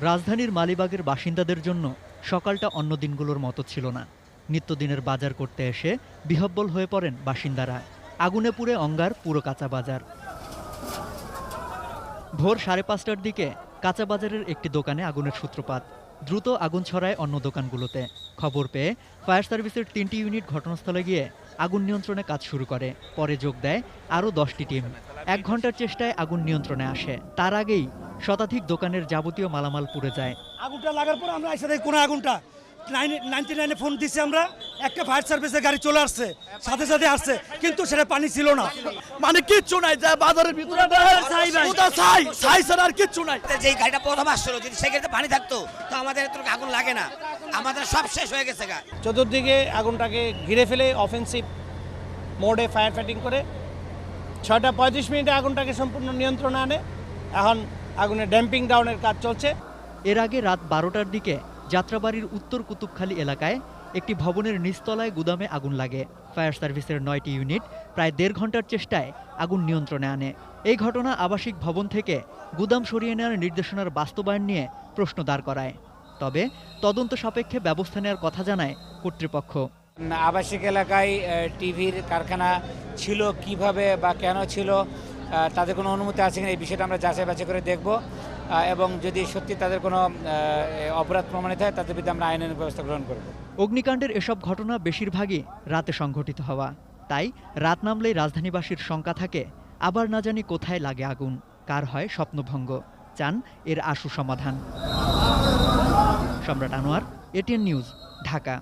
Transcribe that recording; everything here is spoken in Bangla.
রাজধানীর মালিবাগের বাসিন্দাদের জন্য সকালটা অন্য দিনগুলোর মতো ছিল না। নিত্যদিনের বাজার করতে এসে বিহ্বল হয়ে পড়েন বাসিন্দারা। আগুনে পুড়ে অঙ্গার পুরো কাঁচা বাজার। ভোর 5:30টার দিকে কাঁচা বাজারের একটি দোকানে আগুনের সূত্রপাত। দ্রুত আগুন ছড়ায় অন্য দোকানগুলোতে। খবর পেয়ে ফায়ার সার্ভিসের 3টি ইউনিট ঘটনাস্থলে গিয়ে আগুন নিয়ন্ত্রণে কাজ শুরু করে। পরে যোগ দেয় আরও 10টি টিম। 1 ঘন্টার চেষ্টায় আগুন নিয়ন্ত্রণে আসে। তার আগেই শতাধিক দোকানের যাবতীয় মালামাল পুড়ে যায়। আগুনটা লাগার পর আমরা এসে দেখি কোনো আগুনটা 99 ফোন দিচ্ছি আমরা, একটা ফায়ার সার্ভিসের গাড়ি চলে আসছে, সাথে সাথে আসছে, কিন্তু সেটা পানি ছিল না, মানে কিচ্ছু নাই, যা বাজারের ভিতরে ছাই ছাড়া আর কিচ্ছু নাই। যে গাড়িটা প্রথম আসছিল, যদি সেই গাড়িতে পানি থাকতো তো আমাদের এত আগুন লাগে না, আমাদের সব শেষ হয়ে গেছে। চতুর্দিকে আগুনটাকে ঘিরে ফেলে অফেন্সিভ মোডে ফায়ার ফাইটিং করে 6:35 আগুনটাকে সম্পূর্ণ নিয়ন্ত্রণে আনে। এখন আগুনের ড্যাম্পিং ডাউনের কাজ চলছে। এর আগে রাত 12টার দিকে যাত্রাবাড়ির উত্তর কুতুবখালী এলাকায় একটি ভবনের নিচতলায় গুদামে আগুন লাগে। ফায়ার সার্ভিসের 9টি ইউনিট প্রায় 1.5 ঘন্টার চেষ্টায় আগুন নিয়ন্ত্রণে আনে। এই ঘটনা আবাসিক ভবন থেকে গুদাম সরিয়ে নেওয়ার নির্দেশনার বাস্তবায়ন নিয়ে প্রশ্ন দাঁড় করায়। তবে তদন্ত সাপেক্ষে ব্যবস্থা নেওয়ার কথা জানায় কর্তৃপক্ষ। আবাসিক এলাকায় টিভির কারখানা ছিল কিভাবে বা কেন ছিল, তাদের কোনো অনুমতি আছে কিনা এই বিষয়টা আমরা যাচাই বাছাই করে দেখব, এবং যদি সত্যি তাদের কোনো অপরাধ প্রমাণিত হয় তাদের বিরুদ্ধে আমরা আইনানুগ ব্যবস্থা গ্রহণ করব। অগ্নিকাণ্ডের এসব ঘটনা বেশিরভাগই রাতে সংঘটিত হওয়া। তাই রাত নামলেই রাজধানীবাসীর শঙ্কা থাকে, আবার না জানি কোথায় লাগে আগুন, কার হয় স্বপ্নভঙ্গ। চান এর আশু সমাধান। সম্রাট আনোয়ার, এটিএন নিউজ, ঢাকা।